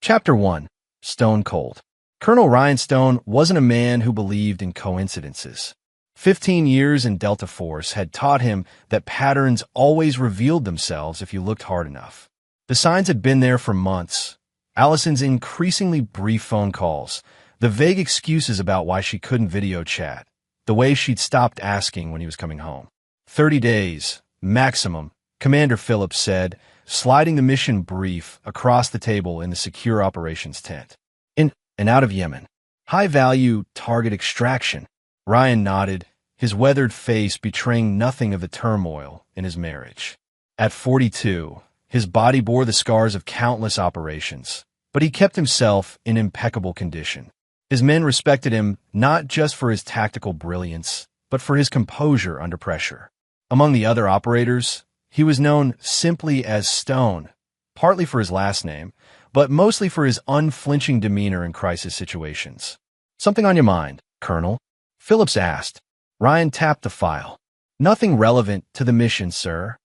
Chapter 1. Stone Cold. Colonel Ryan Stone wasn't a man who believed in coincidences. 15 years in Delta Force had taught him that patterns always revealed themselves if you looked hard enough. The signs had been there for months. Allison's increasingly brief phone calls, the vague excuses about why she couldn't video chat, the way she'd stopped asking when he was coming home. 30 days, maximum, Commander Phillips said, sliding the mission brief across the table in the secure operations tent. In and out of Yemen. High-value target extraction. Ryan nodded, his weathered face betraying nothing of the turmoil in his marriage. At 42, his body bore the scars of countless operations, but he kept himself in impeccable condition. His men respected him not just for his tactical brilliance, but for his composure under pressure. Among the other operators, he was known simply as Stone, partly for his last name, but mostly for his unflinching demeanor in crisis situations. "Something on your mind, Colonel?" Phillips asked. Ryan tapped the file. "Nothing relevant to the mission, sir."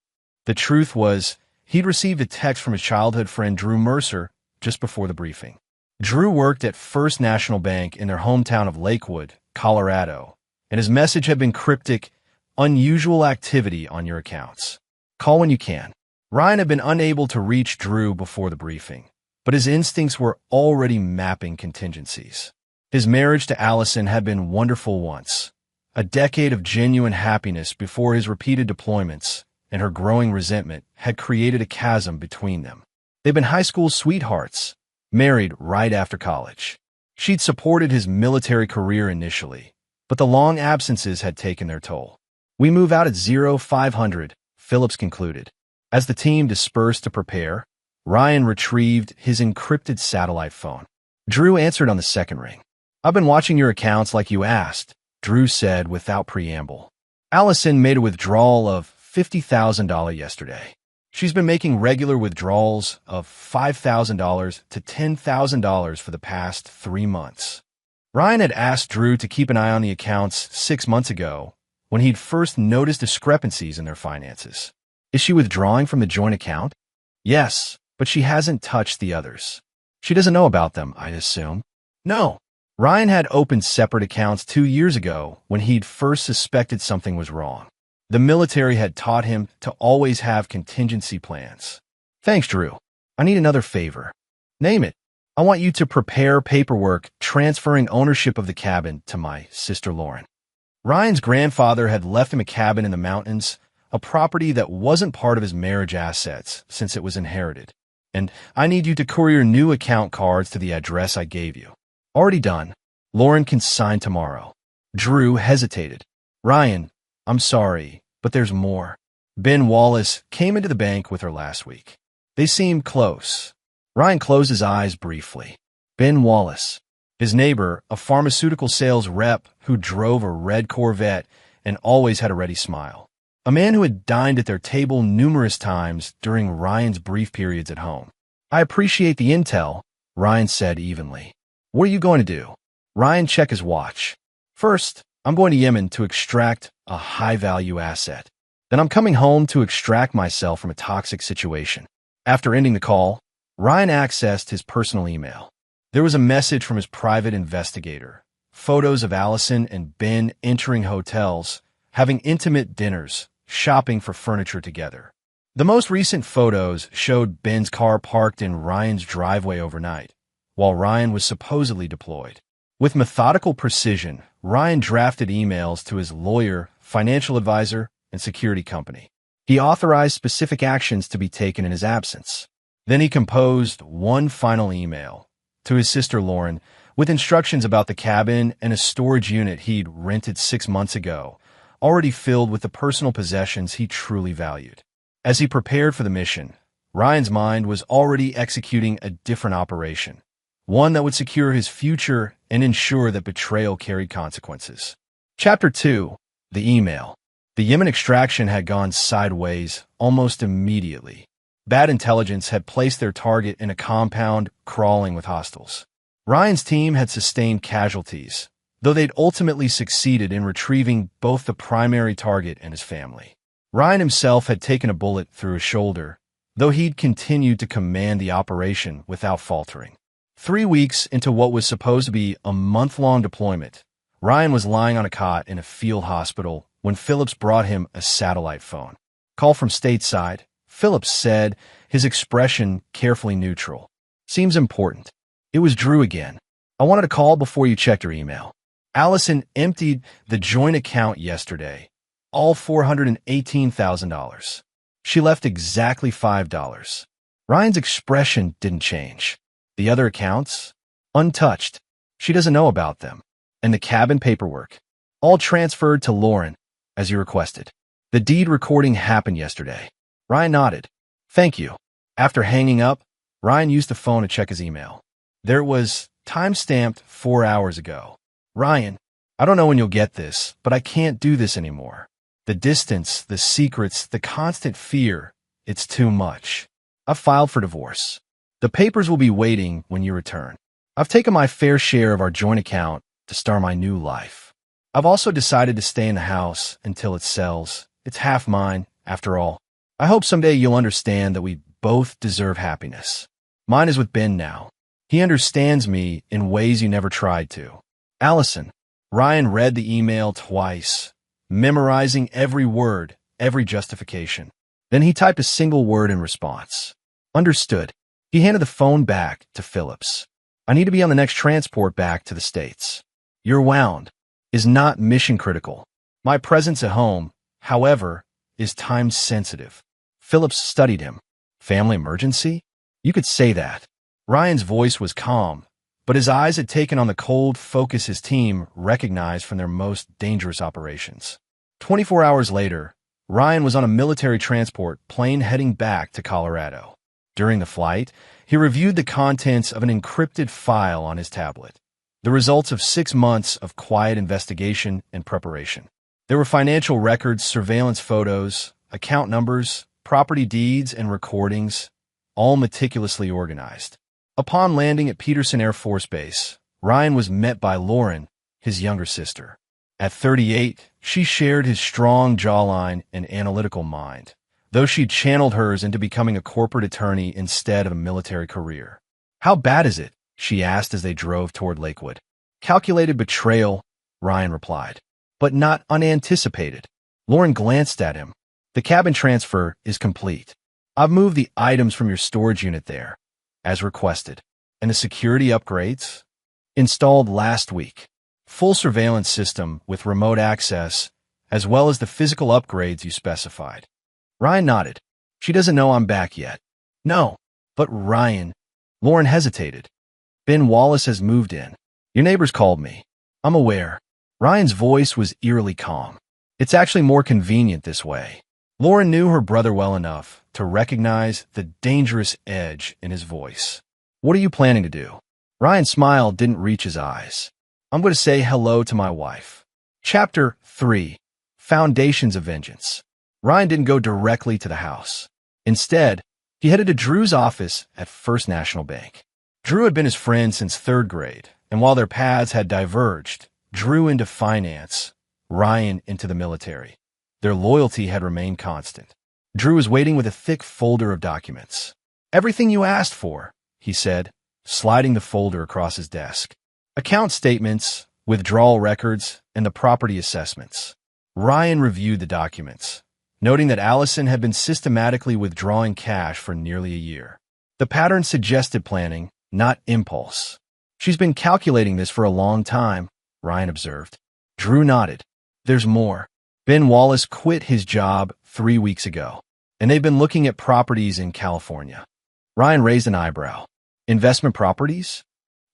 The truth was, he'd received a text from his childhood friend Drew Mercer just before the briefing. Drew worked at First National Bank in their hometown of Lakewood, Colorado, and his message had been cryptic, "Unusual activity on your accounts. Call when you can." Ryan had been unable to reach Drew before the briefing, but his instincts were already mapping contingencies. His marriage to Allison had been wonderful once, a decade of genuine happiness before his repeated deployments, and her growing resentment had created a chasm between them. They'd been high school sweethearts, married right after college. She'd supported his military career initially, but the long absences had taken their toll. "We move out at 0500, Phillips concluded. As the team dispersed to prepare, Ryan retrieved his encrypted satellite phone. Drew answered on the second ring. "I've been watching your accounts like you asked," Drew said without preamble. "Allison made a withdrawal of $50,000 yesterday. She's been making regular withdrawals of $5,000 to $10,000 for the past 3 months." Ryan had asked Drew to keep an eye on the accounts 6 months ago, when he'd first noticed discrepancies in their finances. "Is she withdrawing from the joint account?" "Yes, but she hasn't touched the others." "She doesn't know about them, I assume?" "No." Ryan had opened separate accounts 2 years ago when he'd first suspected something was wrong. The military had taught him to always have contingency plans. "Thanks, Drew. I need another favor." "Name it." "I want you to prepare paperwork transferring ownership of the cabin to my sister Lauren." Ryan's grandfather had left him a cabin in the mountains, a property that wasn't part of his marriage assets since it was inherited. "And I need you to courier new account cards to the address I gave you." "Already done. Lauren can sign tomorrow." Drew hesitated. "Ryan, I'm sorry, but there's more. Ben Wallace came into the bank with her last week. They seemed close." Ryan closed his eyes briefly. Ben Wallace. His neighbor, a pharmaceutical sales rep who drove a red Corvette and always had a ready smile. A man who had dined at their table numerous times during Ryan's brief periods at home. "I appreciate the intel," Ryan said evenly. "What are you going to do?" Ryan checked his watch. "First, I'm going to Yemen to extract a high-value asset. Then I'm coming home to extract myself from a toxic situation." After ending the call, Ryan accessed his personal email. There was a message from his private investigator, photos of Allison and Ben entering hotels, having intimate dinners, shopping for furniture together. The most recent photos showed Ben's car parked in Ryan's driveway overnight, while Ryan was supposedly deployed. With methodical precision, Ryan drafted emails to his lawyer, financial advisor, and security company. He authorized specific actions to be taken in his absence. Then he composed one final email to his sister Lauren, with instructions about the cabin and a storage unit he'd rented 6 months ago, already filled with the personal possessions he truly valued. As he prepared for the mission, Ryan's mind was already executing a different operation, one that would secure his future and ensure that betrayal carried consequences. Chapter 2. The Email. The Yemen extraction had gone sideways almost immediately. Bad intelligence had placed their target in a compound crawling with hostiles. Ryan's team had sustained casualties, though they'd ultimately succeeded in retrieving both the primary target and his family. Ryan himself had taken a bullet through his shoulder, though he'd continued to command the operation without faltering. 3 weeks into what was supposed to be a month-long deployment, Ryan was lying on a cot in a field hospital when Phillips brought him a satellite phone. Call from stateside, Phillips said, his expression carefully neutral. Seems important. It was Drew again. I wanted to call before you checked your email. Allison emptied the joint account yesterday, all $418,000. She left exactly $5. Ryan's expression didn't change. The other accounts? Untouched. She doesn't know about them. And the cabin paperwork? All transferred to Lauren, as you requested. The deed recording happened yesterday. Ryan nodded. Thank you. After hanging up, Ryan used the phone to check his email. There was time-stamped 4 hours ago. Ryan, I don't know when you'll get this, but I can't do this anymore. The distance, the secrets, the constant fear, it's too much. I've filed for divorce. The papers will be waiting when you return. I've taken my fair share of our joint account to start my new life. I've also decided to stay in the house until it sells. It's half mine, after all. I hope someday you'll understand that we both deserve happiness. Mine is with Ben now. He understands me in ways you never tried to. Allison. Ryan read the email twice, memorizing every word, every justification. Then he typed a single word in response. Understood. He handed the phone back to Phillips. I need to be on the next transport back to the States. Your wound is not mission critical. My presence at home, however, is time sensitive. Phillips studied him. Family emergency? You could say that. Ryan's voice was calm, but his eyes had taken on the cold focus his team recognized from their most dangerous operations. 24 hours later, Ryan was on a military transport plane heading back to Colorado. During the flight, he reviewed the contents of an encrypted file on his tablet, the results of 6 months of quiet investigation and preparation. There were financial records, surveillance photos, account numbers, property deeds, and recordings, all meticulously organized. Upon landing at Peterson Air Force Base, Ryan was met by Lauren, his younger sister. At 38, she shared his strong jawline and analytical mind, though she'd channeled hers into becoming a corporate attorney instead of a military career. How bad is it? She asked as they drove toward Lakewood. Calculated betrayal, Ryan replied, but not unanticipated. Lauren glanced at him. The cabin transfer is complete. I've moved the items from your storage unit there, as requested. And the security upgrades? Installed last week. Full surveillance system with remote access, as well as the physical upgrades you specified. Ryan nodded. She doesn't know I'm back yet. No, but Ryan. Lauren hesitated. Ben Wallace has moved in. Your neighbors called me. I'm aware. Ryan's voice was eerily calm. It's actually more convenient this way. Lauren knew her brother well enough to recognize the dangerous edge in his voice. What are you planning to do? Ryan's smile didn't reach his eyes. I'm going to say hello to my wife. Chapter 3. Foundations of Vengeance. Ryan didn't go directly to the house. Instead, he headed to Drew's office at First National Bank. Drew had been his friend since 3rd grade, and while their paths had diverged, Drew into finance, Ryan into the military. Their loyalty had remained constant. Drew was waiting with a thick folder of documents. Everything you asked for, he said, sliding the folder across his desk. Account statements, withdrawal records, and the property assessments. Ryan reviewed the documents, noting that Allison had been systematically withdrawing cash for nearly a year. The pattern suggested planning, not impulse. She's been calculating this for a long time, Ryan observed. Drew nodded. There's more. Ben Wallace quit his job 3 weeks ago, and they've been looking at properties in California. Ryan raised an eyebrow. Investment properties?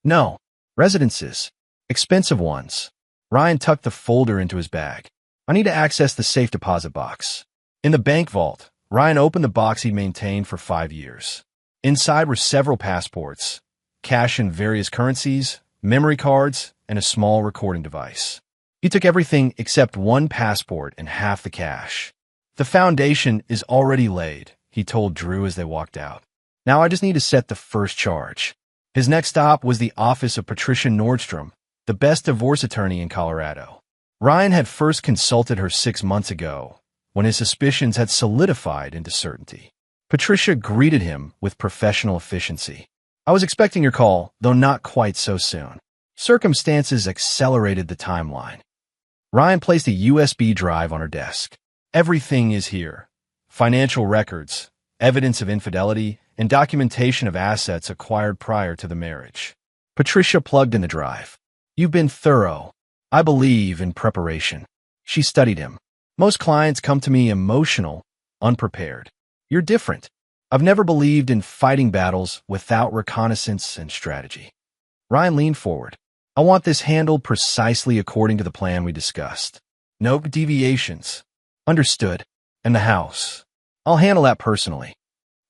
No. Residences. Expensive ones. Ryan tucked the folder into his bag. I need to access the safe deposit box. In the bank vault, Ryan opened the box he'd maintained for 5 years. Inside were several passports, cash in various currencies, memory cards, and a small recording device. He took everything except one passport and half the cash. The foundation is already laid, he told Drew as they walked out. Now I just need to set the first charge. His next stop was the office of Patricia Nordstrom, the best divorce attorney in Colorado. Ryan had first consulted her 6 months ago, when his suspicions had solidified into certainty. Patricia greeted him with professional efficiency. I was expecting your call, though not quite so soon. Circumstances accelerated the timeline. Ryan placed a USB drive on her desk. Everything is here. Financial records, evidence of infidelity, and documentation of assets acquired prior to the marriage. Patricia plugged in the drive. You've been thorough. I believe in preparation. She studied him. Most clients come to me emotional, unprepared. You're different. I've never believed in fighting battles without reconnaissance and strategy. Ryan leaned forward. I want this handled precisely according to the plan we discussed. No deviations. Understood. And the house. I'll handle that personally.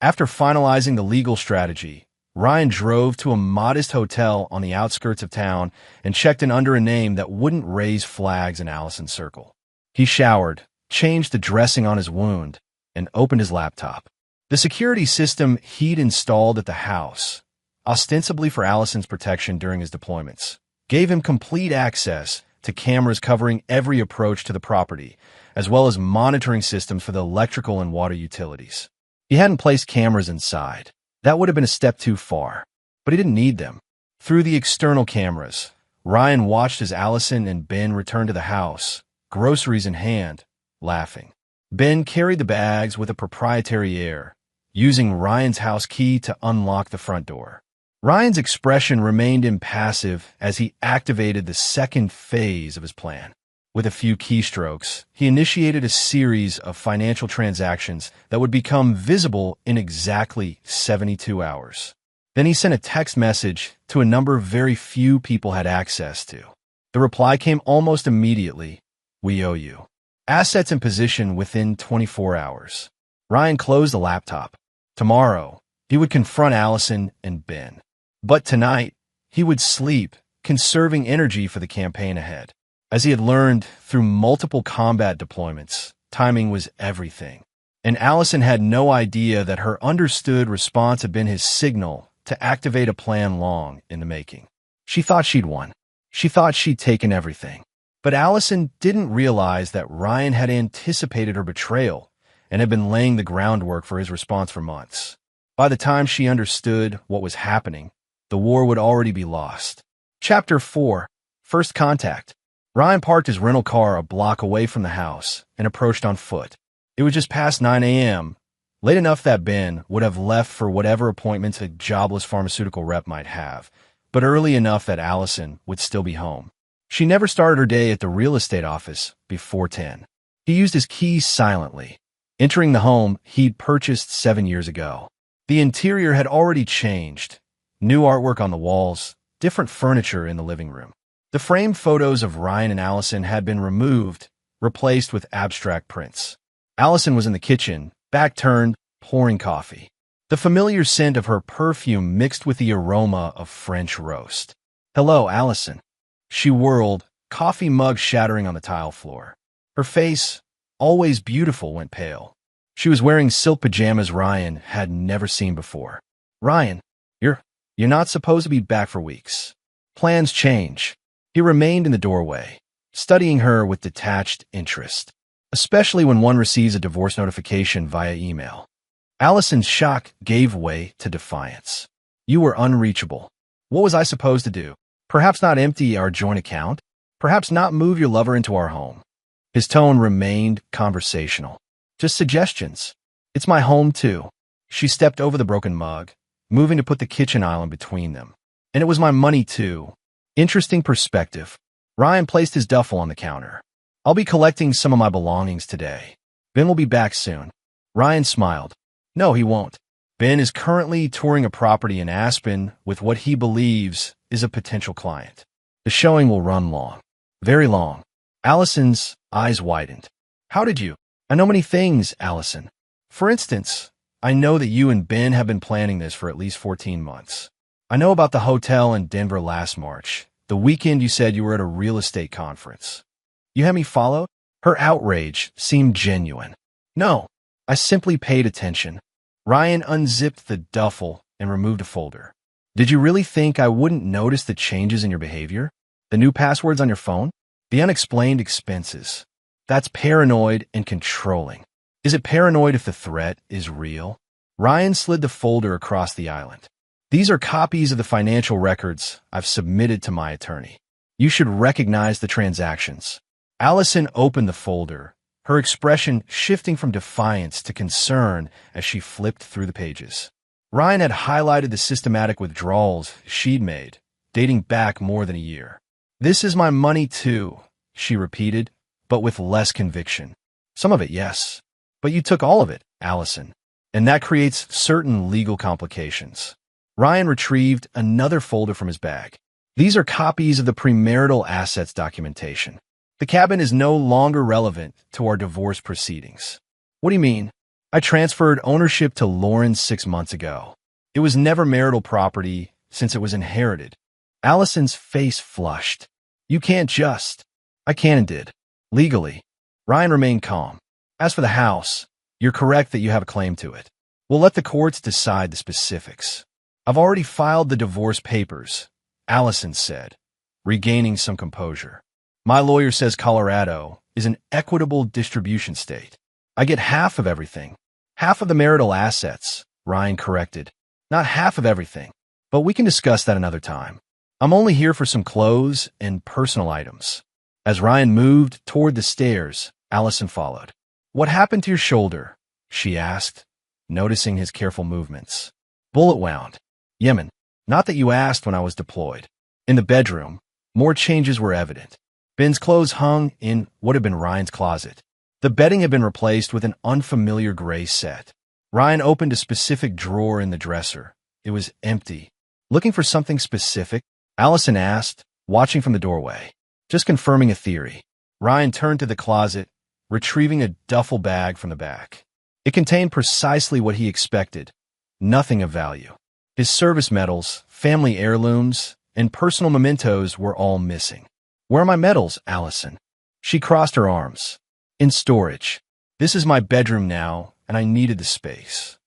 After finalizing the legal strategy, Ryan drove to a modest hotel on the outskirts of town and checked in under a name that wouldn't raise flags in Allison's circle. He showered, changed the dressing on his wound, and opened his laptop. The security system he'd installed at the house, ostensibly for Allison's protection during his deployments, gave him complete access to cameras covering every approach to the property, as well as monitoring systems for the electrical and water utilities. He hadn't placed cameras inside. That would have been a step too far, but he didn't need them. Through the external cameras, Ryan watched as Allison and Ben returned to the house, groceries in hand, laughing. Ben carried the bags with a proprietary air, using Ryan's house key to unlock the front door. Ryan's expression remained impassive as he activated the second phase of his plan. With a few keystrokes, he initiated a series of financial transactions that would become visible in exactly 72 hours. Then he sent a text message to a number very few people had access to. The reply came almost immediately. We owe you. Assets in position within 24 hours. Ryan closed the laptop. Tomorrow, he would confront Allison and Ben. But tonight, he would sleep, conserving energy for the campaign ahead. As he had learned through multiple combat deployments, timing was everything. And Allison had no idea that her understood response had been his signal to activate a plan long in the making. She thought she'd won. She thought she'd taken everything. But Allison didn't realize that Ryan had anticipated her betrayal and had been laying the groundwork for his response for months. By the time she understood what was happening, the war would already be lost. Chapter 4. First Contact. Ryan parked his rental car a block away from the house and approached on foot. It was just past 9 a.m., late enough that Ben would have left for whatever appointments a jobless pharmaceutical rep might have, but early enough that Allison would still be home. She never started her day at the real estate office before 10. He used his keys silently, entering the home he'd purchased 7 years ago. The interior had already changed. New artwork on the walls, different furniture in the living room. The framed photos of Ryan and Allison had been removed, replaced with abstract prints. Allison was in the kitchen, back turned, pouring coffee. The familiar scent of her perfume mixed with the aroma of French roast. Hello, Allison. She whirled, coffee mug shattering on the tile floor. Her face, always beautiful, went pale. She was wearing silk pajamas Ryan had never seen before. Ryan, you're not supposed to be back for weeks. Plans change. He remained in the doorway, studying her with detached interest, especially when one receives a divorce notification via email. Allison's shock gave way to defiance. You were unreachable. What was I supposed to do? Perhaps not empty our joint account? Perhaps not move your lover into our home? His tone remained conversational. Just suggestions. It's my home, too. She stepped over the broken mug, moving to put the kitchen island between them. And it was my money, too. Interesting perspective. Ryan placed his duffel on the counter. I'll be collecting some of my belongings today. Ben will be back soon. Ryan smiled. No, he won't. Ben is currently touring a property in Aspen with what he believes is a potential client. The showing will run long. Very long. Allison's eyes widened. How did you? I know many things, Allison. For instance, I know that you and Ben have been planning this for at least 14 months. I know about the hotel in Denver last March, the weekend you said you were at a real estate conference. You had me followed? Her outrage seemed genuine. No, I simply paid attention. Ryan unzipped the duffel and removed a folder. Did you really think I wouldn't notice the changes in your behavior? The new passwords on your phone? The unexplained expenses? That's paranoid and controlling. Is it paranoid if the threat is real? Ryan slid the folder across the island. These are copies of the financial records I've submitted to my attorney. You should recognize the transactions. Allison opened the folder, her expression shifting from defiance to concern as she flipped through the pages. Ryan had highlighted the systematic withdrawals she'd made, dating back more than a year. "This is my money too," she repeated, but with less conviction. "Some of it, yes. But you took all of it, Allison. And that creates certain legal complications." Ryan retrieved another folder from his bag. "These are copies of the premarital assets documentation. The cabin is no longer relevant to our divorce proceedings." "What do you mean?" "I transferred ownership to Lauren 6 months ago. It was never marital property since it was inherited." Allison's face flushed. "You can't just—" "I can and did. Legally." Ryan remained calm. "As for the house, you're correct that you have a claim to it. We'll let the courts decide the specifics." "I've already filed the divorce papers," Allison said, regaining some composure. "My lawyer says Colorado is an equitable distribution state. I get half of everything." "Half of the marital assets," Ryan corrected. "Not half of everything. But we can discuss that another time. I'm only here for some clothes and personal items." As Ryan moved toward the stairs, Allison followed. "What happened to your shoulder?" she asked, noticing his careful movements. "Bullet wound. Yemen. Not that you asked when I was deployed." In the bedroom, more changes were evident. Ben's clothes hung in what had been Ryan's closet. The bedding had been replaced with an unfamiliar gray set. Ryan opened a specific drawer in the dresser. It was empty. "Looking for something specific?" Allison asked, watching from the doorway. "Just confirming a theory." Ryan turned to the closet, retrieving a duffel bag from the back. It contained precisely what he expected, nothing of value. His service medals, family heirlooms, and personal mementos were all missing. "Where are my medals, Allison?" She crossed her arms. "In storage. This is my bedroom now, and I needed the space."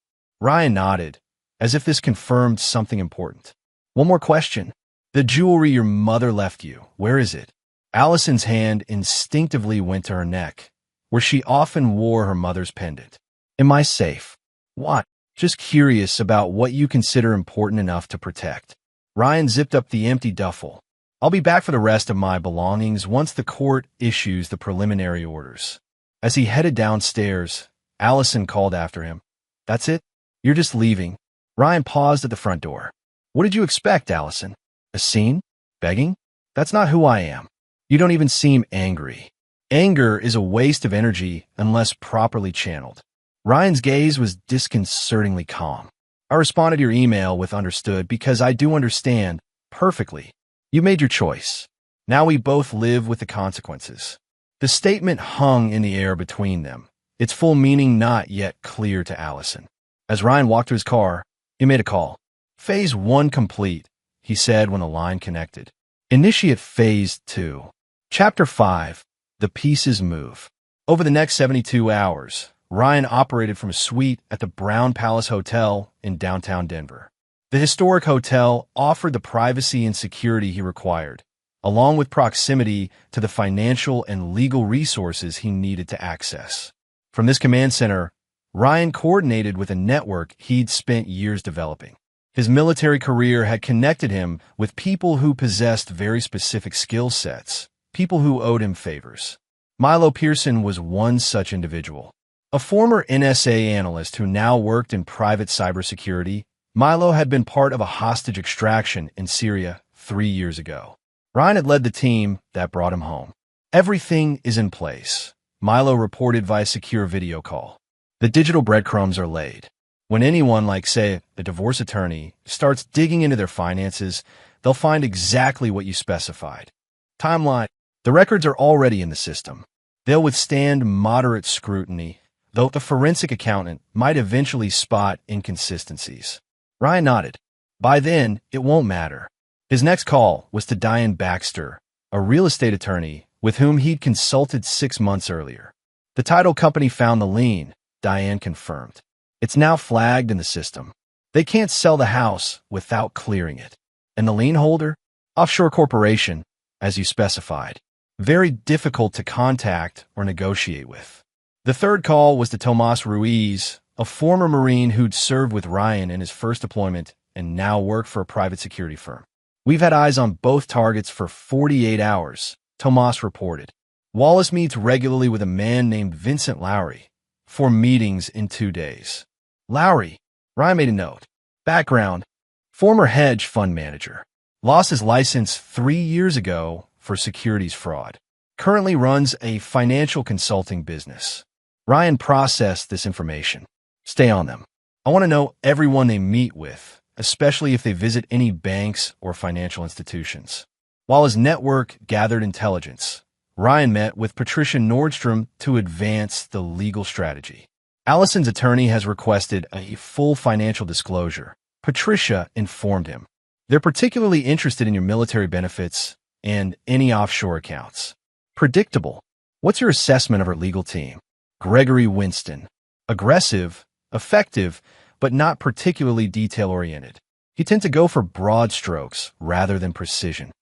Ryan nodded, as if this confirmed something important. "One more question. The jewelry your mother left you, where is it?" Allison's hand instinctively went to her neck, where she often wore her mother's pendant. "In my safe." "What?" "Just curious about what you consider important enough to protect." Ryan zipped up the empty duffel. "I'll be back for the rest of my belongings once the court issues the preliminary orders." As he headed downstairs, Allison called after him. "That's it? You're just leaving?" Ryan paused at the front door. "What did you expect, Allison? A scene? Begging? That's not who I am. You don't even seem angry." "Anger is a waste of energy unless properly channeled." Ryan's gaze was disconcertingly calm. "I responded to your email with understood because I do understand perfectly. You made your choice. Now we both live with the consequences." The statement hung in the air between them, its full meaning not yet clear to Allison. As Ryan walked to his car, he made a call. "Phase 1 complete," he said when the line connected. "Initiate Phase 2. Chapter 5. The Pieces Move." Over the next 72 hours, Ryan operated from a suite at the Brown Palace Hotel in downtown Denver. The historic hotel offered the privacy and security he required, along with proximity to the financial and legal resources he needed to access. From this command center, Ryan coordinated with a network he'd spent years developing. His military career had connected him with people who possessed very specific skill sets, people who owed him favors. Milo Pearson was one such individual. A former NSA analyst who now worked in private cybersecurity, Milo had been part of a hostage extraction in Syria 3 years ago. Ryan had led the team that brought him home. "Everything is in place," Milo reported via secure video call. "The digital breadcrumbs are laid. When anyone like, say, a divorce attorney, starts digging into their finances, they'll find exactly what you specified. Timeline: the records are already in the system. They'll withstand moderate scrutiny, though the forensic accountant might eventually spot inconsistencies." Ryan nodded. By then, it won't matter. His next call was to Diane Baxter, a real estate attorney with whom he'd consulted 6 months earlier. "The title company found the lien," Diane confirmed. "It's now flagged in the system. They can't sell the house without clearing it. And the lien holder? Offshore corporation, as you specified. Very difficult to contact or negotiate with." The third call was to Tomas Ruiz, a former Marine who'd served with Ryan in his first deployment and now work for a private security firm. We've had eyes on both targets for 48 hours, Tomas reported. Wallace meets regularly with a man named Vincent Lowry, 4 meetings in 2 days. Lowry, Ryan made a note. Background, former hedge fund manager. Lost his license 3 years ago for securities fraud. Currently runs a financial consulting business. Ryan processed this information. Stay on them. I want to know everyone they meet with, especially if they visit any banks or financial institutions. While his network gathered intelligence, Ryan met with Patricia Nordstrom to advance the legal strategy. Allison's attorney has requested a full financial disclosure. Patricia informed him. They're particularly interested in your military benefits and any offshore accounts. Predictable. What's your assessment of her legal team? Gregory Winston. Aggressive, effective, but not particularly detail-oriented. You tend to go for broad strokes rather than precision.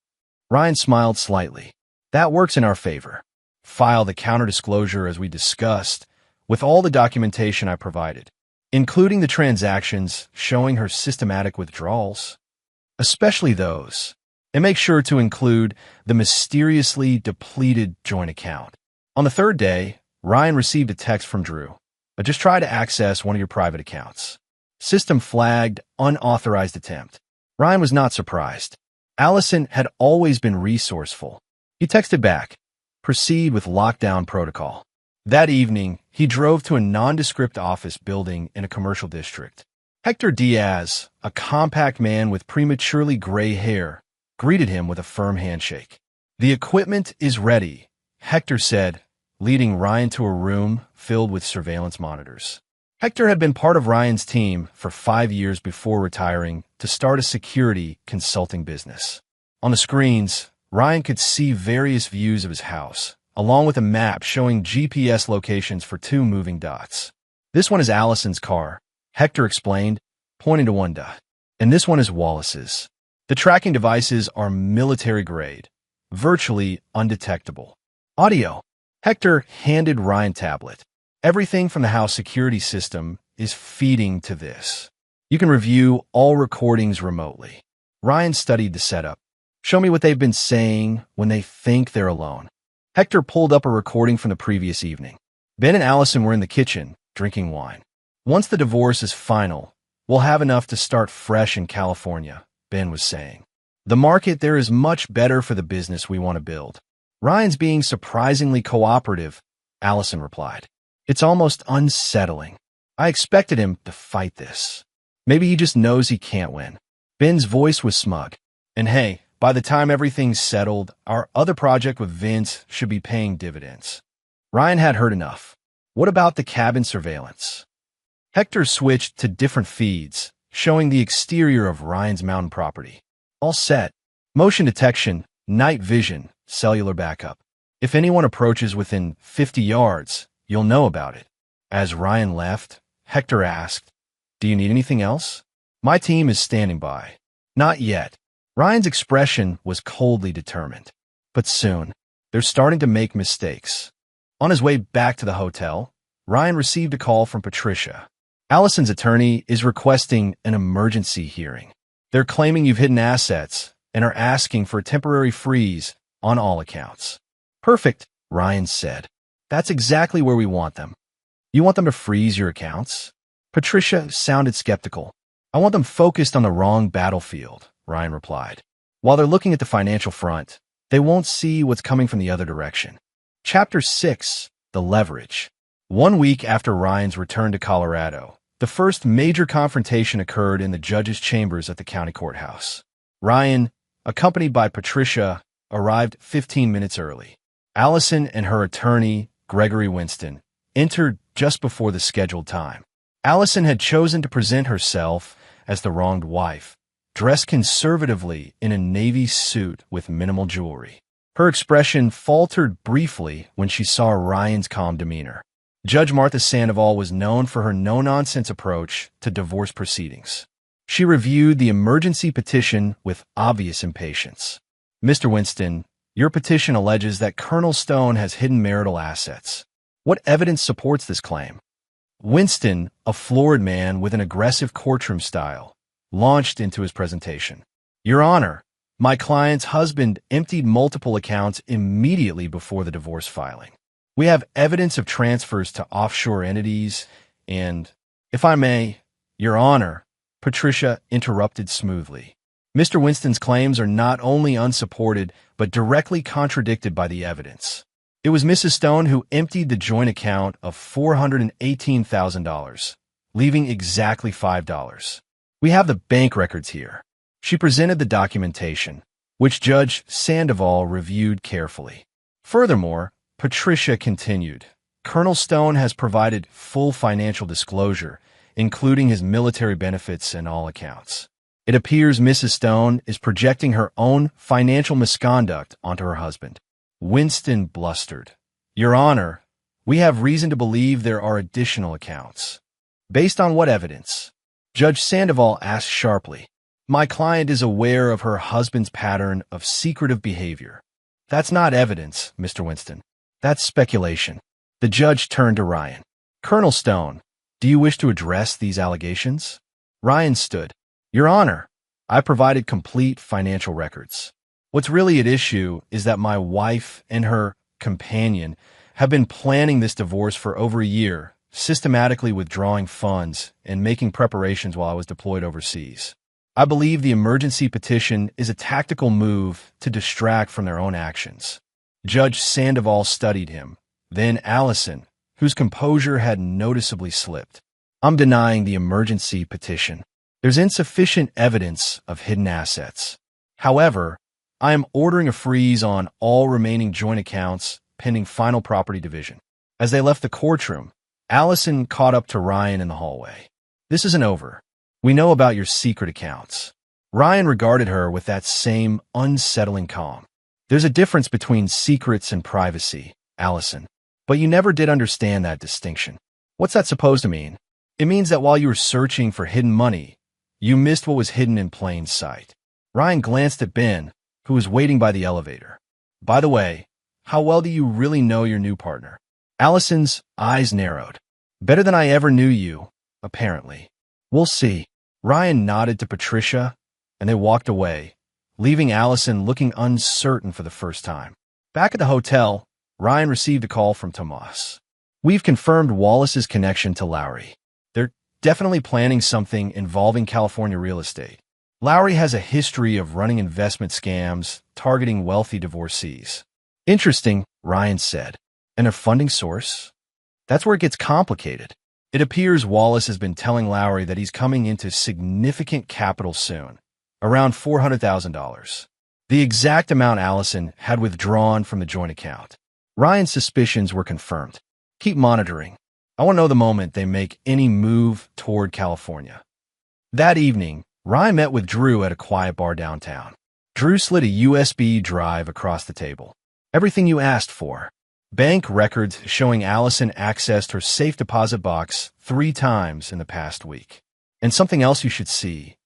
Ryan smiled slightly. That works in our favor. File the counter-disclosure as we discussed, with all the documentation I provided, including the transactions showing her systematic withdrawals, especially those, and make sure to include the mysteriously depleted joint account. On the 3rd day, Ryan received a text from Drew. I just tried to access one of your private accounts. System flagged unauthorized attempt. Ryan was not surprised. Allison had always been resourceful. He texted back, proceed with lockdown protocol. That evening, he drove to a nondescript office building in a commercial district. Hector Diaz, a compact man with prematurely gray hair, greeted him with a firm handshake. The equipment is ready, Hector said, leading Ryan to a room filled with surveillance monitors. Hector had been part of Ryan's team for 5 years before retiring to start a security consulting business. On the screens, Ryan could see various views of his house, along with a map showing GPS locations for 2 moving dots. This one is Allison's car, Hector explained, pointing to one dot. And this one is Wallace's. The tracking devices are military-grade, virtually undetectable. Audio. Hector handed Ryan tablet. Everything from the house security system is feeding to this. You can review all recordings remotely. Ryan studied the setup. Show me what they've been saying when they think they're alone. Hector pulled up a recording from the previous evening. Ben and Allison were in the kitchen, drinking wine. Once the divorce is final, we'll have enough to start fresh in California, Ben was saying. The market there is much better for the business we want to build. Ryan's being surprisingly cooperative, Allison replied. It's almost unsettling. I expected him to fight this. Maybe he just knows he can't win. Ben's voice was smug. And hey, by the time everything's settled, our other project with Vince should be paying dividends. Ryan had heard enough. What about the cabin surveillance? Hector switched to different feeds, showing the exterior of Ryan's mountain property. All set. Motion detection, night vision, cellular backup. If anyone approaches within 50 yards, you'll know about it. As Ryan left, Hector asked, Do you need anything else? My team is standing by. Not yet. Ryan's expression was coldly determined. But soon, they're starting to make mistakes. On his way back to the hotel, Ryan received a call from Patricia. Allison's attorney is requesting an emergency hearing. They're claiming you've hidden assets and are asking for a temporary freeze on all accounts. Perfect, Ryan said. That's exactly where we want them. You want them to freeze your accounts? Patricia sounded skeptical. I want them focused on the wrong battlefield, Ryan replied. While they're looking at the financial front, they won't see what's coming from the other direction. Chapter 6, The Leverage. 1 week after Ryan's return to Colorado, the first major confrontation occurred in the judge's chambers at the county courthouse. Ryan, accompanied by Patricia, arrived 15 minutes early. Allison and her attorney, Gregory Winston, entered just before the scheduled time. Allison had chosen to present herself as the wronged wife, dressed conservatively in a navy suit with minimal jewelry. Her expression faltered briefly when she saw Ryan's calm demeanor. Judge Martha Sandoval was known for her no-nonsense approach to divorce proceedings. She reviewed the emergency petition with obvious impatience. Mr. Winston, your petition alleges that Colonel Stone has hidden marital assets. What evidence supports this claim? Winston, a florid man with an aggressive courtroom style, launched into his presentation. Your Honor, my client's husband emptied multiple accounts immediately before the divorce filing. We have evidence of transfers to offshore entities and, if I may, Your Honor, Patricia interrupted smoothly. Mr. Winston's claims are not only unsupported, but directly contradicted by the evidence. It was Mrs. Stone who emptied the joint account of $418,000, leaving exactly $5. We have the bank records here. She presented the documentation, which Judge Sandoval reviewed carefully. Furthermore, Patricia continued, Colonel Stone has provided full financial disclosure, including his military benefits and all accounts. It appears Mrs. Stone is projecting her own financial misconduct onto her husband. Winston blustered. Your Honor, we have reason to believe there are additional accounts. Based on what evidence? Judge Sandoval asked sharply. My client is aware of her husband's pattern of secretive behavior. That's not evidence, Mr. Winston. That's speculation. The judge turned to Ryan. Colonel Stone, do you wish to address these allegations? Ryan stood. Your Honor, I provided complete financial records. What's really at issue is that my wife and her companion have been planning this divorce for over a year, systematically withdrawing funds and making preparations while I was deployed overseas. I believe the emergency petition is a tactical move to distract from their own actions. Judge Sandoval studied him, then Allison, whose composure had noticeably slipped. I'm denying the emergency petition. There's insufficient evidence of hidden assets. However, I am ordering a freeze on all remaining joint accounts pending final property division. As they left the courtroom, Allison caught up to Ryan in the hallway. This isn't over. We know about your secret accounts. Ryan regarded her with that same unsettling calm. There's a difference between secrets and privacy, Allison. But you never did understand that distinction. What's that supposed to mean? It means that while you were searching for hidden money, you missed what was hidden in plain sight. Ryan glanced at Ben, who was waiting by the elevator. By the way, how well do you really know your new partner? Allison's eyes narrowed. Better than I ever knew you, apparently. We'll see. Ryan nodded to Patricia, and they walked away, leaving Allison looking uncertain for the first time. Back at the hotel, Ryan received a call from Tomas. We've confirmed Wallace's connection to Lowry. They're definitely planning something involving California real estate. Lowry has a history of running investment scams targeting wealthy divorcees. Interesting, Ryan said. And their funding source? That's where it gets complicated. It appears Wallace has been telling Lowry that he's coming into significant capital soon, around $400,000. The exact amount Allison had withdrawn from the joint account. Ryan's suspicions were confirmed. Keep monitoring. I want to know the moment they make any move toward California. That evening, Ryan met with Drew at a quiet bar downtown. Drew slid a USB drive across the table. Everything you asked for. Bank records showing Allison accessed her safe deposit box 3 times in the past week. And something else you should see.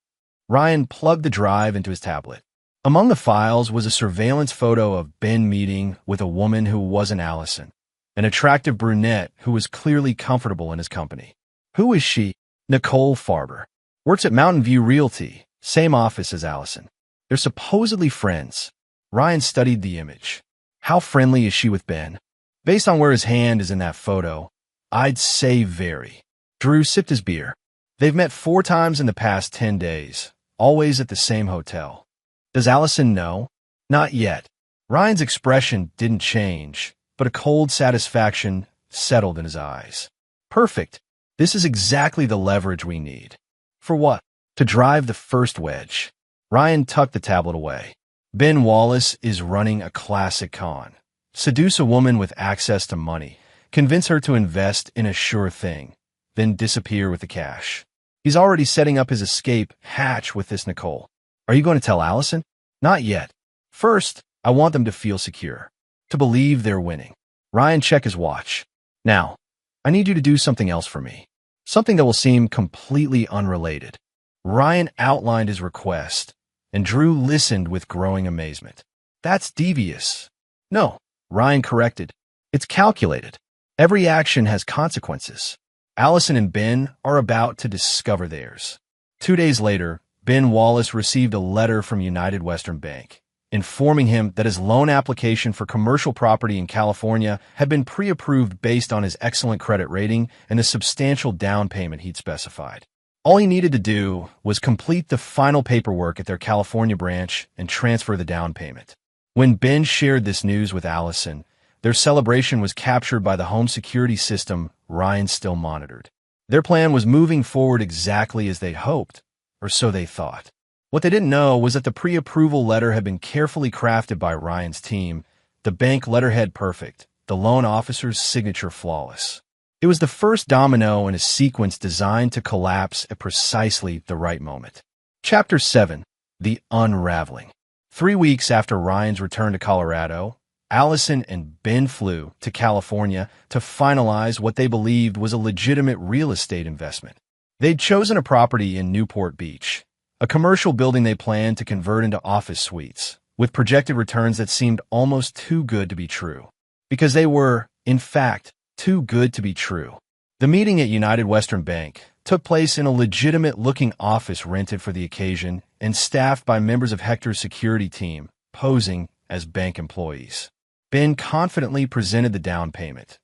Ryan plugged the drive into his tablet. Among the files was a surveillance photo of Ben meeting with a woman who wasn't Allison, an attractive brunette who was clearly comfortable in his company. Who is she? Nicole Farber. Works at Mountain View Realty, same office as Allison. They're supposedly friends. Ryan studied the image. How friendly is she with Ben? Based on where his hand is in that photo, I'd say very. Drew sipped his beer. They've met 4 times in the past 10 days, always at the same hotel. Does Allison know? Not yet. Ryan's expression didn't change, but a cold satisfaction settled in his eyes. Perfect. This is exactly the leverage we need. For what? To drive the first wedge. Ryan tucked the tablet away. Ben Wallace is running a classic con. Seduce a woman with access to money, convince her to invest in a sure thing, then disappear with the cash. He's already setting up his escape hatch with this Nicole. Are you going to tell Allison? Not yet. First, I want them to feel secure, to believe they're winning. Ryan checked his watch. Now, I need you to do something else for me. Something that will seem completely unrelated. Ryan outlined his request, and Drew listened with growing amazement. That's devious. No, Ryan corrected. It's calculated. Every action has consequences. Allison and Ben are about to discover theirs. 2 days later, Ben Wallace received a letter from United Western Bank, informing him that his loan application for commercial property in California had been pre-approved based on his excellent credit rating and the substantial down payment he'd specified. All he needed to do was complete the final paperwork at their California branch and transfer the down payment. When Ben shared this news with Allison, their celebration was captured by the home security system Ryan still monitored. Their plan was moving forward exactly as they'd hoped, or so they thought. What they didn't know was that the pre-approval letter had been carefully crafted by Ryan's team, the bank letterhead perfect, the loan officer's signature flawless. It was the first domino in a sequence designed to collapse at precisely the right moment. Chapter 7. The Unraveling. 3 weeks after Ryan's return to Colorado, Allison and Ben flew to California to finalize what they believed was a legitimate real estate investment. They'd chosen a property in Newport Beach, a commercial building they planned to convert into office suites, with projected returns that seemed almost too good to be true. Because they were, in fact, too good to be true. The meeting at United Western Bank took place in a legitimate-looking office rented for the occasion and staffed by members of Hector's security team, posing as bank employees. Ben confidently presented the down payment,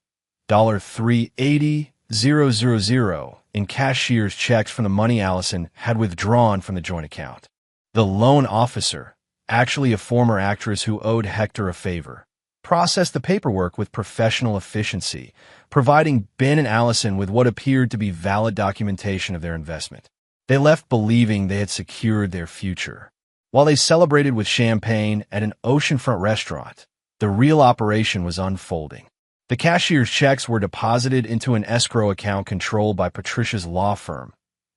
$380,000 in cashier's checks from the money Allison had withdrawn from the joint account. The loan officer, actually a former actress who owed Hector a favor, processed the paperwork with professional efficiency, providing Ben and Allison with what appeared to be valid documentation of their investment. They left believing they had secured their future. While they celebrated with champagne at an oceanfront restaurant, the real operation was unfolding. The cashier's checks were deposited into an escrow account controlled by Patricia's law firm,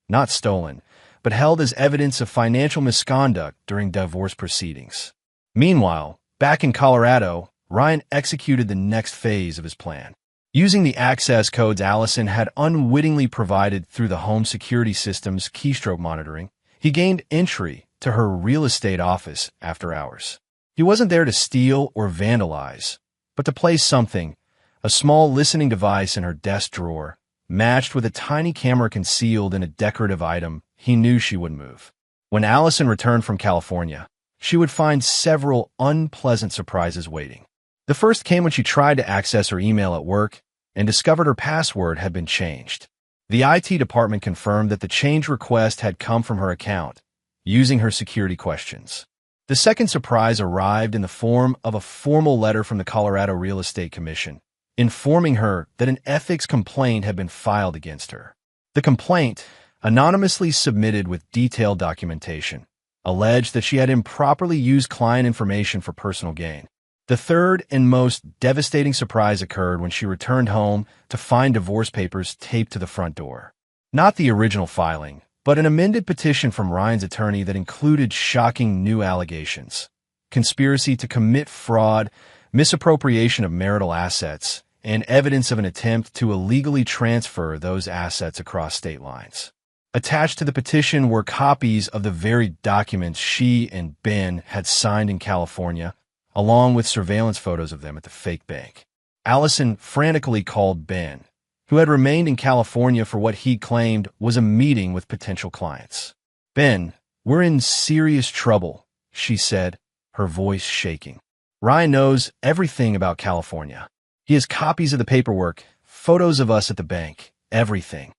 not stolen, but held as evidence of financial misconduct during divorce proceedings. Meanwhile, back in Colorado, Ryan executed the next phase of his plan. Using the access codes Allison had unwittingly provided through the home security system's keystroke monitoring, he gained entry to her real estate office after hours. He wasn't there to steal or vandalize, but to place something, a small listening device in her desk drawer, matched with a tiny camera concealed in a decorative item he knew she would move. When Allison returned from California, she would find several unpleasant surprises waiting. The first came when she tried to access her email at work and discovered her password had been changed. The IT department confirmed that the change request had come from her account, using her security questions. The second surprise arrived in the form of a formal letter from the Colorado Real Estate Commission, informing her that an ethics complaint had been filed against her. The complaint, anonymously submitted with detailed documentation, alleged that she had improperly used client information for personal gain. The third and most devastating surprise occurred when she returned home to find divorce papers taped to the front door. Not the original filing, but an amended petition from Ryan's attorney that included shocking new allegations: conspiracy to commit fraud, misappropriation of marital assets, and evidence of an attempt to illegally transfer those assets across state lines. Attached to the petition were copies of the very documents she and Ben had signed in California, along with surveillance photos of them at the fake bank. Allison frantically called Ben, who had remained in California for what he claimed was a meeting with potential clients. "Ben, we're in serious trouble," she said, her voice shaking. "Ryan knows everything about California. He has copies of the paperwork, photos of us at the bank, everything."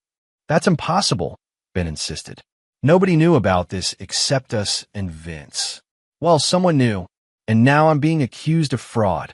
"That's impossible," Ben insisted. "Nobody knew about this except us and Vince." "Well, someone knew, and now I'm being accused of fraud."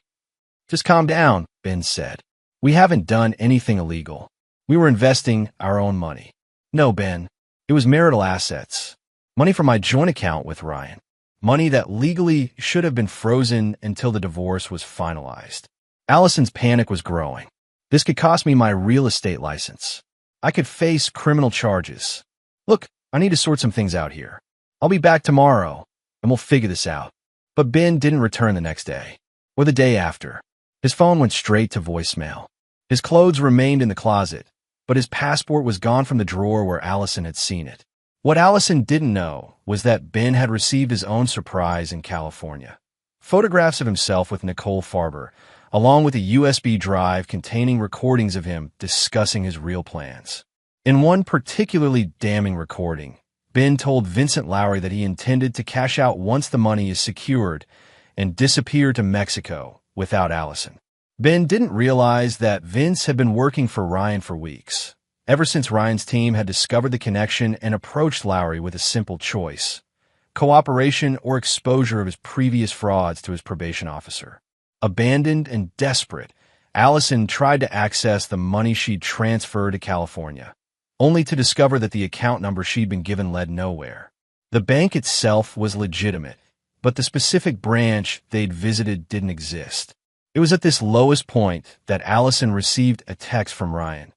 "Just calm down," Ben said. "We haven't done anything illegal. We were investing our own money." "No, Ben. It was marital assets. Money from my joint account with Ryan. Money that legally should have been frozen until the divorce was finalized." Allison's panic was growing. "This could cost me my real estate license. I could face criminal charges. Look, I need to sort some things out here. I'll be back tomorrow, and we'll figure this out." But Ben didn't return the next day, or the day after. His phone went straight to voicemail. His clothes remained in the closet, but his passport was gone from the drawer where Allison had seen it. What Allison didn't know was that Ben had received his own surprise in California. Photographs of himself with Nicole Farber, along with a USB drive containing recordings of him discussing his real plans. In one particularly damning recording, Ben told Vincent Lowry that he intended to cash out once the money is secured and disappear to Mexico without Allison. Ben didn't realize that Vince had been working for Ryan for weeks, ever since Ryan's team had discovered the connection and approached Lowry with a simple choice: cooperation or exposure of his previous frauds to his probation officer. Abandoned and desperate, Allison tried to access the money she'd transferred to California, only to discover that the account number she'd been given led nowhere. The bank itself was legitimate, but the specific branch they'd visited didn't exist. It was at this lowest point that Allison received a text from Ryan,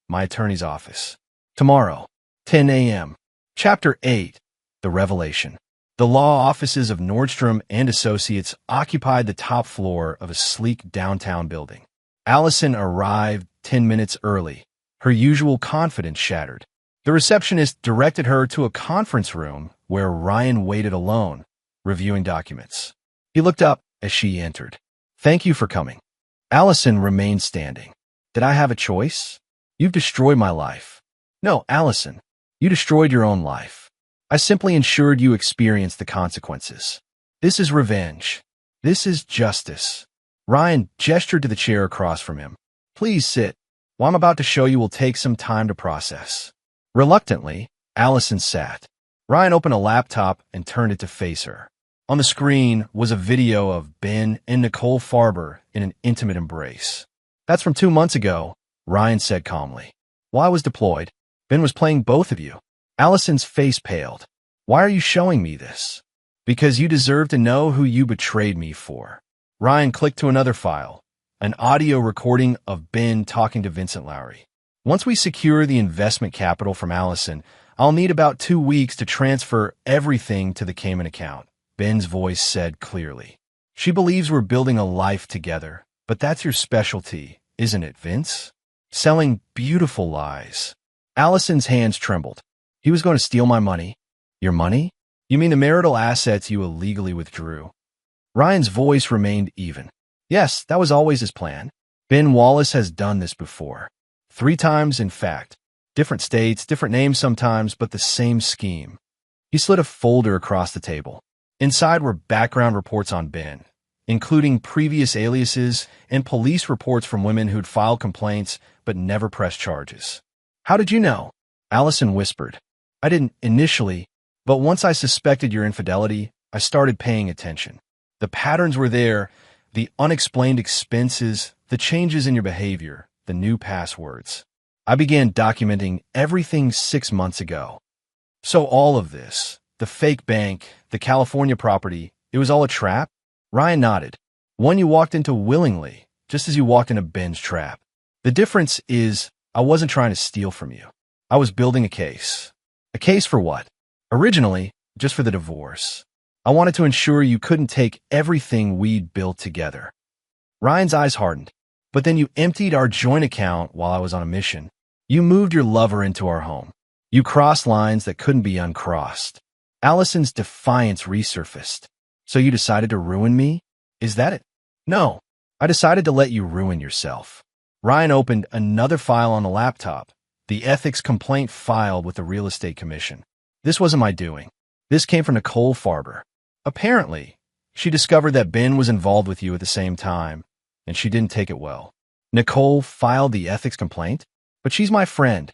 my attorney's office. Tomorrow, 10 a.m. Chapter 8, The Revelation. The law offices of Nordstrom and Associates occupied the top floor of a sleek downtown building. Allison arrived 10 minutes early, her usual confidence shattered. The receptionist directed her to a conference room where Ryan waited alone, reviewing documents. He looked up as she entered. "Thank you for coming." Allison remained standing. "Did I have a choice? You've destroyed my life." "No, Allison, you destroyed your own life. I simply ensured you experienced the consequences. This is revenge. This is justice." Ryan gestured to the chair across from him. "Please sit. What I'm about to show you will take some time to process." Reluctantly, Allison sat. Ryan opened a laptop and turned it to face her. On the screen was a video of Ben and Nicole Farber in an intimate embrace. "That's from 2 months ago," Ryan said calmly. "While I was deployed, Ben was playing both of you." Allison's face paled. "Why are you showing me this?" "Because you deserve to know who you betrayed me for." Ryan clicked to another file, an audio recording of Ben talking to Vincent Lowry. "Once we secure the investment capital from Allison, I'll need about 2 weeks to transfer everything to the Cayman account," Ben's voice said clearly. "She believes we're building a life together, but that's your specialty, isn't it, Vince? Selling beautiful lies." Allison's hands trembled. "He was going to steal my money." "Your money? You mean the marital assets you illegally withdrew?" Ryan's voice remained even. "Yes, that was always his plan. Ben Wallace has done this before. 3 times, in fact. Different states, different names sometimes, but the same scheme." He slid a folder across the table. Inside were background reports on Ben, including previous aliases and police reports from women who'd filed complaints but never pressed charges. "How did you know?" Allison whispered. "I didn't initially, but once I suspected your infidelity, I started paying attention. The patterns were there, the unexplained expenses, the changes in your behavior, the new passwords. I began documenting everything 6 months ago." "So all of this, the fake bank, the California property, it was all a trap?" Ryan nodded. "One you walked into willingly, just as you walked into Ben's trap. The difference is I wasn't trying to steal from you. I was building a case." "A case for what?" "Originally, just for the divorce. I wanted to ensure you couldn't take everything we'd built together." Ryan's eyes hardened. "But then you emptied our joint account while I was on a mission. You moved your lover into our home. You crossed lines that couldn't be uncrossed." Allison's defiance resurfaced. "So you decided to ruin me? Is that it?" "No, I decided to let you ruin yourself." Ryan opened another file on the laptop, the ethics complaint filed with the Real Estate Commission. "This wasn't my doing. This came from Nicole Farber. Apparently, she discovered that Ben was involved with you at the same time, and she didn't take it well." "Nicole filed the ethics complaint? But she's my friend."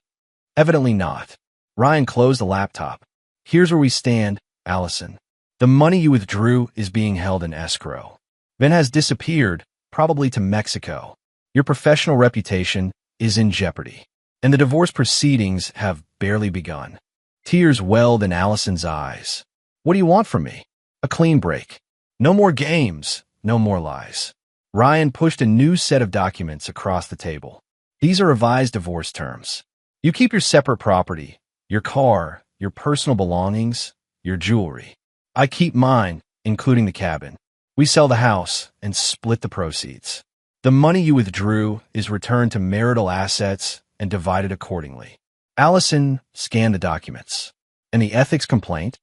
"Evidently not." Ryan closed the laptop. "Here's where we stand, Allison. The money you withdrew is being held in escrow. Ben has disappeared, probably to Mexico. Your professional reputation is in jeopardy, and the divorce proceedings have barely begun." Tears welled in Allison's eyes. "What do you want from me?" "A clean break. No more games, no more lies." Ryan pushed a new set of documents across the table. "These are revised divorce terms. You keep your separate property, your car, your personal belongings, your jewelry. I keep mine, including the cabin. We sell the house and split the proceeds. The money you withdrew is returned to marital assets and divided accordingly." Allison scanned the documents. "And the ethics complaint?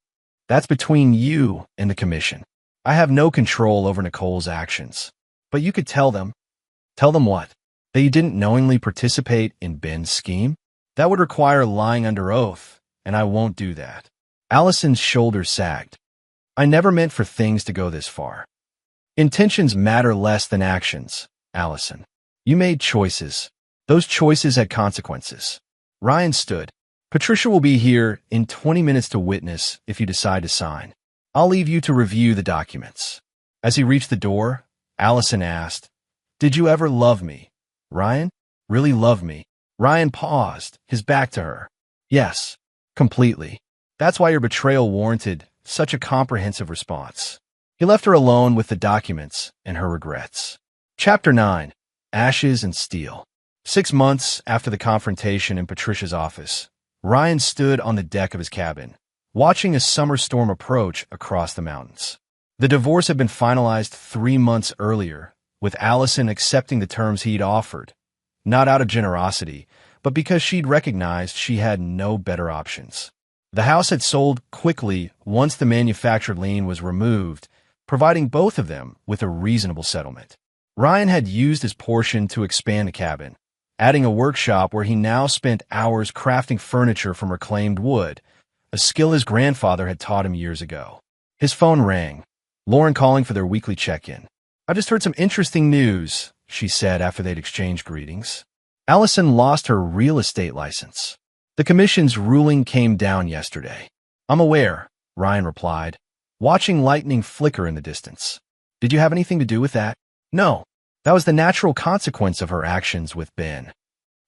That's between you and the commission. I have no control over Nicole's actions. But you could tell them." "Tell them what? That you didn't knowingly participate in Ben's scheme? That would require lying under oath, and I won't do that." Allison's shoulders sagged. I never meant for things to go this far. Intentions matter less than actions, Allison. You made choices. Those choices had consequences. Ryan stood. Patricia will be here in 20 minutes to witness if you decide to sign. I'll leave you to review the documents. As he reached the door, Allison asked, Did you ever love me? Ryan? Really love me? Ryan paused, his back to her. Yes, completely. That's why your betrayal warranted such a comprehensive response. He left her alone with the documents and her regrets. Chapter 9. Ashes and Steel. 6 months after the confrontation in Patricia's office, Ryan stood on the deck of his cabin, watching a summer storm approach across the mountains. The divorce had been finalized 3 months earlier, with Allison accepting the terms he'd offered, not out of generosity, but because she'd recognized she had no better options. The house had sold quickly once the manufactured lien was removed, providing both of them with a reasonable settlement. Ryan had used his portion to expand the cabin, adding a workshop where he now spent hours crafting furniture from reclaimed wood, a skill his grandfather had taught him years ago. His phone rang, Lauren calling for their weekly check-in. I just heard some interesting news, she said after they'd exchanged greetings. Allison lost her real estate license. The commission's ruling came down yesterday. I'm aware, Ryan replied, watching lightning flicker in the distance. Did you have anything to do with that? No, that was the natural consequence of her actions with Ben.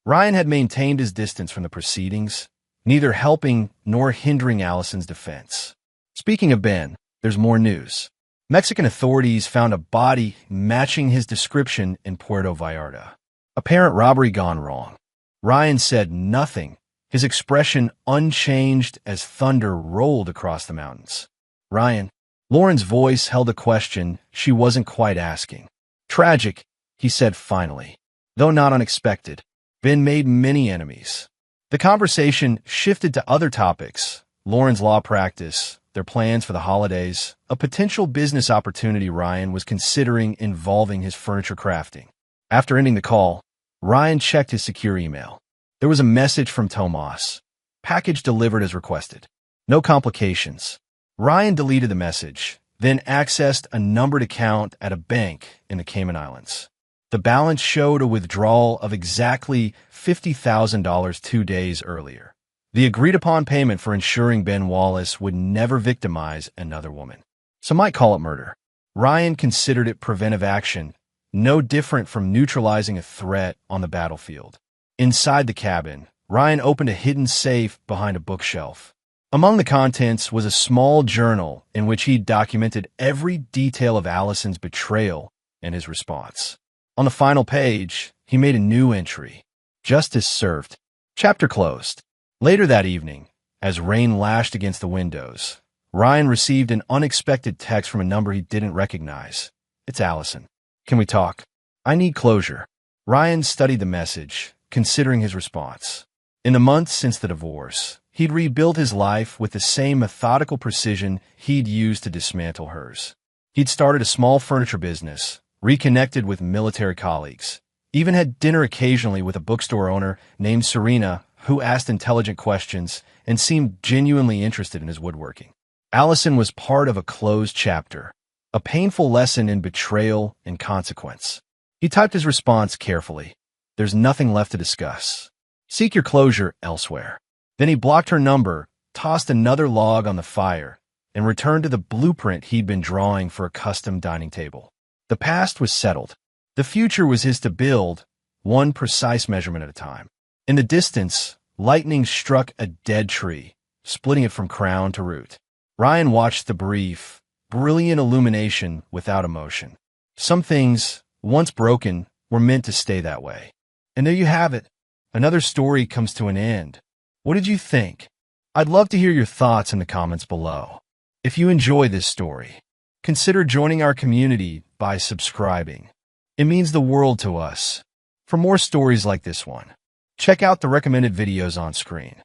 Ryan had maintained his distance from the proceedings, neither helping nor hindering Allison's defense. Speaking of Ben, there's more news. Mexican authorities found a body matching his description in Puerto Vallarta. Apparent robbery gone wrong. Ryan said nothing, his expression unchanged as thunder rolled across the mountains. Ryan, Lauren's voice held a question she wasn't quite asking. Tragic, he said finally. Though not unexpected, Ben made many enemies. The conversation shifted to other topics, Lauren's law practice, their plans for the holidays, a potential business opportunity Ryan was considering involving his furniture crafting. After ending the call, Ryan checked his secure email. There was a message from Tomas. Package delivered as requested. No complications. Ryan deleted the message, then accessed a numbered account at a bank in the Cayman Islands. The balance showed a withdrawal of exactly $50,000 2 days earlier. The agreed-upon payment for ensuring Ben Wallace would never victimize another woman. Some might call it murder. Ryan considered it preventive action, no different from neutralizing a threat on the battlefield. Inside the cabin, Ryan opened a hidden safe behind a bookshelf. Among the contents was a small journal in which he documented every detail of Allison's betrayal and his response. On the final page, he made a new entry. Justice served. Chapter closed. Later that evening, as rain lashed against the windows, Ryan received an unexpected text from a number he didn't recognize. It's Allison. Can we talk? I need closure. Ryan studied the message, considering his response. In the months since the divorce, he'd rebuilt his life with the same methodical precision he'd used to dismantle hers. He'd started a small furniture business, reconnected with military colleagues, even had dinner occasionally with a bookstore owner named Serena who asked intelligent questions and seemed genuinely interested in his woodworking. Allison was part of a closed chapter, a painful lesson in betrayal and consequence. He typed his response carefully. There's nothing left to discuss. Seek your closure elsewhere. Then he blocked her number, tossed another log on the fire, and returned to the blueprint he'd been drawing for a custom dining table. The past was settled. The future was his to build, one precise measurement at a time. In the distance, lightning struck a dead tree, splitting it from crown to root. Ryan watched the brief, brilliant illumination without emotion. Some things, once broken, were meant to stay that way. And there you have it. Another story comes to an end. What did you think? I'd love to hear your thoughts in the comments below. If you enjoy this story, consider joining our community by subscribing. It means the world to us. For more stories like this one, check out the recommended videos on screen.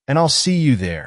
And I'll see you there.